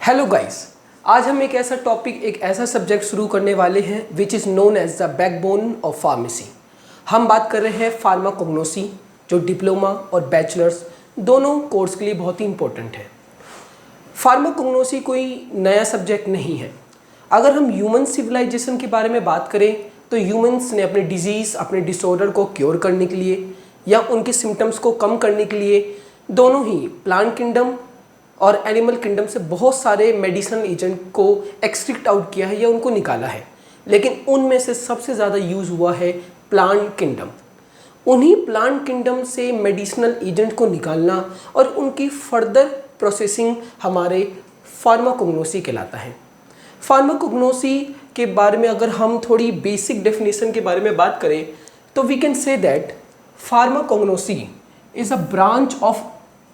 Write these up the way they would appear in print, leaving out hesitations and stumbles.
Hello guys, आज हम एक ऐसा सब्जेक्ट शुरू करने वाले हैं which is known as the backbone of pharmacy. हम बात कर रहे हैं फार्माकोग्नोसी, जो डिप्लोमा और बैचलर्स दोनों कोर्स के लिए बहुत ही इंपॉर्टेंट है। फार्माकोग्नोसी कोई नया सब्जेक्ट नहीं है। अगर हम ह्यूमन सिविलाइजेशन के बारे में बात करें तो ह्यूमंस ने अपने डिजीज़, अपने डिसऑर्डर को क्योर करने के लिए या उनके सिम्टम्स को कम करने के लिए दोनों ही प्लांट किंगडम और एनिमल किंगडम से बहुत सारे मेडिसिनल एजेंट को एक्सट्रैक्ट आउट किया है या उनको निकाला है, लेकिन उनमें से सबसे ज़्यादा यूज़ हुआ है प्लांट किंगडम। उन्हीं प्लांट किंगडम से मेडिसिनल एजेंट को निकालना और उनकी फर्दर प्रोसेसिंग हमारे फार्माकोग्नोसी कहलाता है। फार्माकोग्नोसी के बारे में अगर हम थोड़ी बेसिक डेफिनेशन के बारे में बात करें तो we can say that pharmacognosy is a branch of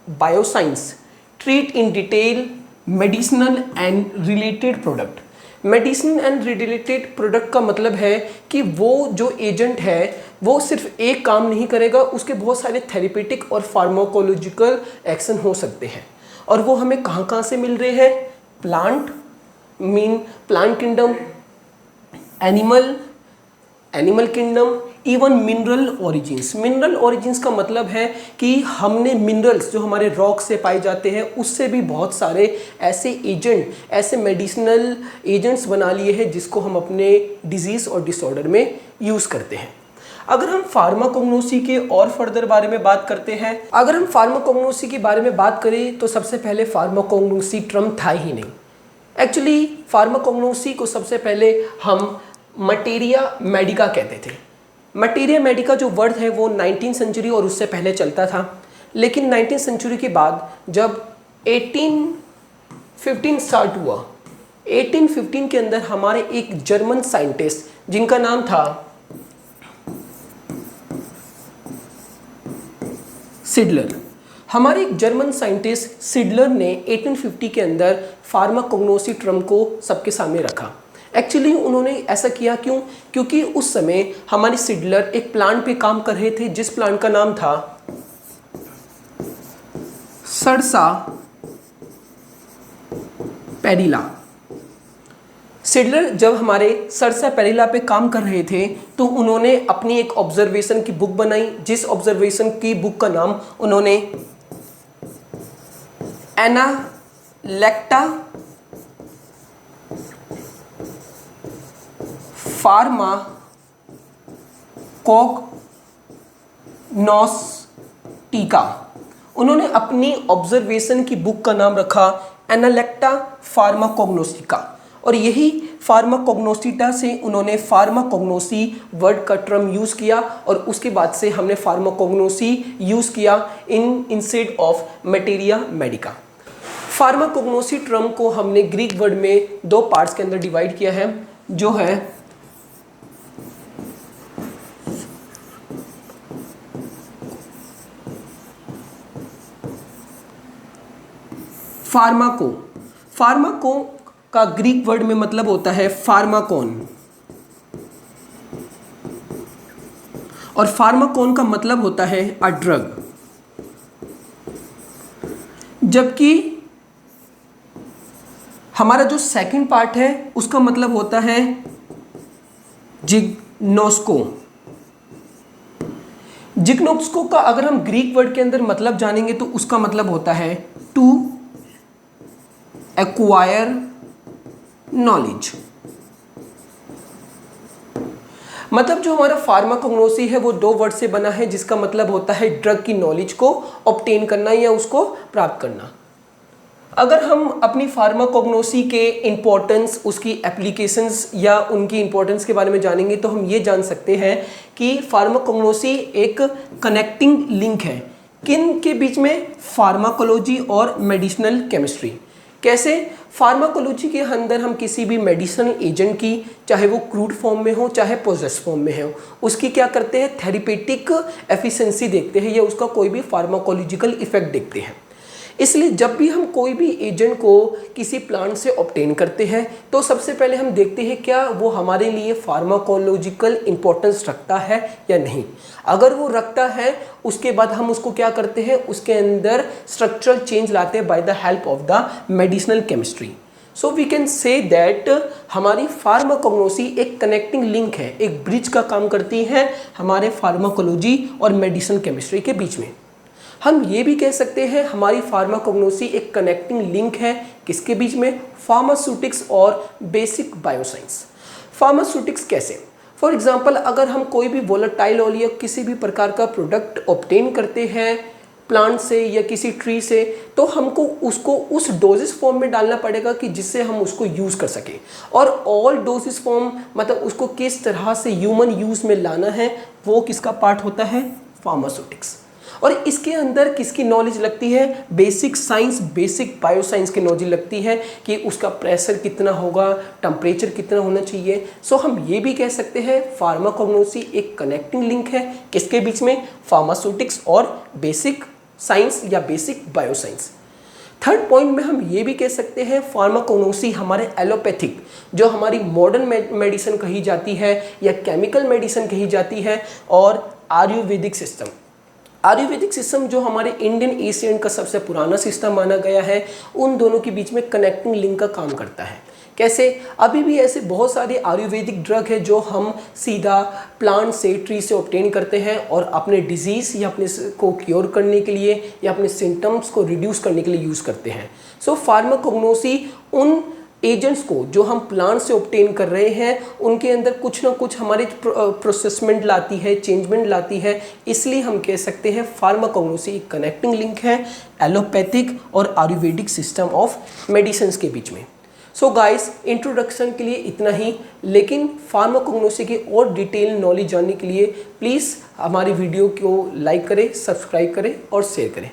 bioscience treat in detail medicinal and related product। Medicine and related product का मतलब है कि वो जो एजेंट है वो सिर्फ एक काम नहीं करेगा, उसके बहुत सारे थेरेपेटिक और फार्माकोलॉजिकल एक्शन हो सकते हैं। और वो हमें कहाँ कहाँ से मिल रहे हैं? Plant kingdom, animal kingdom, even mineral origins. Mineral origins का मतलब है कि हमने मिनरल्स जो हमारे रॉक से पाए जाते हैं उससे भी बहुत सारे ऐसे मेडिसिनल एजेंट्स बना लिए हैं जिसको हम अपने डिजीज़ और डिसऑर्डर में यूज़ करते हैं। अगर हम फार्माकोग्नोसी के और फर्दर बारे में बात करते हैं, अगर हम फार्माकोग्नोसी के बारे में बात करें तो सबसे पहले फार्माकोग्नोसी टर्म था ही नहीं। एक्चुअली फार्माकोग्नोसी को सबसे पहले हम मटेरिया मेडिका कहते थे। मटेरिया मेडिका जो वर्ड है वो 19th सेंचुरी और उससे पहले चलता था, लेकिन 19th सेंचुरी के बाद जब 1815 स्टार्ट हुआ, 1815 के अंदर हमारे एक जर्मन साइंटिस्ट जिनका नाम था सिडलर, हमारे एक जर्मन साइंटिस्ट सिडलर ने 1850 के अंदर फार्माकोग्नोसी टर्म को सबके सामने रखा। एक्चुअली उन्होंने ऐसा किया क्योंकि उस समय हमारे सिडलर एक प्लांट पे काम कर रहे थे जिस प्लांट का नाम था सर्सा पेरिला। सिडलर जब हमारे सर्सा पेरिला पे काम कर रहे थे तो उन्होंने अपनी एक ऑब्जर्वेशन की बुक बनाई, जिस ऑब्जर्वेशन की बुक का नाम उन्होंने एनालेक्टा फार्माकोग्नोस्टिका, उन्होंने अपनी ऑब्जर्वेशन की बुक का नाम रखा एनालेक्टा फार्माकोग्नोस्टिका, और यही फार्माकोग्नोस्टिका से उन्होंने फार्माकोग्नोसी वर्ड का टर्म यूज़ किया और उसके बाद से हमने फार्माकोग्नोसी यूज़ किया instead of materia Medica. Pharmacognosy term को हमने ग्रीक वर्ड में दो पार्ट्स के अंदर डिवाइड किया है, जो है फार्माको का ग्रीक वर्ड में मतलब होता है फार्माकोन, और फार्माकोन का मतलब होता है अ ड्रग, जबकि हमारा जो सेकंड पार्ट है उसका मतलब होता है जिग्नोस्को। जिग्नोस्को का अगर हम ग्रीक वर्ड के अंदर मतलब जानेंगे तो उसका मतलब होता है टू एक्वायर नॉलेज। मतलब जो हमारा फार्माकोग्नोसी है वो दो वर्ड से बना है जिसका मतलब होता है ड्रग की नॉलेज को ऑब्टेन करना या उसको प्राप्त करना। अगर हम अपनी फार्माकोग्नोसी के इम्पोर्टेंस, उसकी एप्लीकेशंस या उनकी इम्पोर्टेंस के बारे में जानेंगे तो हम ये जान सकते हैं कि फार्माकोग्नोसी एक कनेक्टिंग लिंक है किन के बीच में? फार्माकोलॉजी और मेडिसिनल केमिस्ट्री। कैसे? फार्माकोलॉजी के अंदर हम किसी भी मेडिसिनल एजेंट की, चाहे वो क्रूड फॉर्म में हो चाहे प्रोसेस फॉर्म में हो, उसकी क्या करते हैं? थेरेपेटिक एफिशिएंसी देखते हैं या उसका कोई भी फार्माकोलॉजिकल इफेक्ट देखते हैं। इसलिए जब भी हम कोई भी एजेंट को किसी प्लांट से ऑब्टेन करते हैं तो सबसे पहले हम देखते हैं क्या वो हमारे लिए फार्माकोलॉजिकल इंपॉर्टेंस रखता है या नहीं। अगर वो रखता है उसके बाद हम उसको क्या करते हैं, उसके अंदर स्ट्रक्चरल चेंज लाते हैं by the help of the medicinal chemistry. So we can say that हमारी फार्माकोग्नोसी एक कनेक्टिंग लिंक है, एक ब्रिज का काम करती है हमारे फार्माकोलॉजी और मेडिसिनल केमिस्ट्री के बीच में। हम ये भी कह सकते हैं हमारी फार्माकोग्नोसी एक कनेक्टिंग लिंक है किसके बीच में, फार्मास्यूटिक्स और बेसिक बायोसाइंस। फार्मास्यूटिक्स कैसे, फॉर एग्जांपल अगर हम कोई भी वोलेटाइल ऑयल या किसी भी प्रकार का प्रोडक्ट ऑब्टेन करते हैं प्लांट से या किसी ट्री से, तो हमको उसको उस डोजेस फॉर्म में डालना पड़ेगा कि जिससे हम उसको यूज़ कर सकें। और ऑल डोजेस फॉर्म मतलब उसको किस तरह से ह्यूमन यूज़ में लाना है वो किसका पार्ट होता है, फार्मास्यूटिक्स। और इसके अंदर किसकी नॉलेज लगती है, बेसिक साइंस, बेसिक बायोसाइंस की नॉलेज लगती है कि उसका प्रेशर कितना होगा, टेम्परेचर कितना होना चाहिए। सो हम ये भी कह सकते हैं फार्माकोग्नोसी एक कनेक्टिंग लिंक है किसके बीच में, फार्मास्यूटिक्स और बेसिक साइंस या बेसिक बायोसाइंस। थर्ड पॉइंट में हम ये भी कह सकते हैं फार्माकोग्नोसी हमारे एलोपैथिक, जो हमारी मॉडर्न मेडिसिन कही जाती है या केमिकल मेडिसिन कही जाती है, और आयुर्वेदिक सिस्टम। आयुर्वेदिक सिस्टम जो हमारे इंडियन एशियन का सबसे पुराना सिस्टम माना गया है, उन दोनों के बीच में कनेक्टिंग लिंक का काम करता है। कैसे, अभी भी ऐसे बहुत सारे आयुर्वेदिक ड्रग है जो हम सीधा प्लांट से, ट्री से ऑब्टेन करते हैं और अपने डिजीज़ या अपने को क्योर करने के लिए या अपने सिम्टम्स को रिड्यूस करने के लिए यूज़ करते हैं। सो फार्माकोग्नोसी उन एजेंट्स को जो हम प्लांट से ऑब्टेन कर रहे हैं उनके अंदर कुछ ना कुछ हमारे प्रोसेसमेंट लाती है, चेंजमेंट लाती है। इसलिए हम कह सकते हैं फार्माकोग्नोसी एक कनेक्टिंग लिंक है एलोपैथिक और आयुर्वेदिक सिस्टम ऑफ मेडिसिन के बीच में। सो गाइस, इंट्रोडक्शन के लिए इतना ही, लेकिन फार्माकोग्नोसी की और डिटेल नॉलेज जानने के लिए प्लीज़ हमारी वीडियो को लाइक करें, सब्सक्राइब करें और शेयर करें।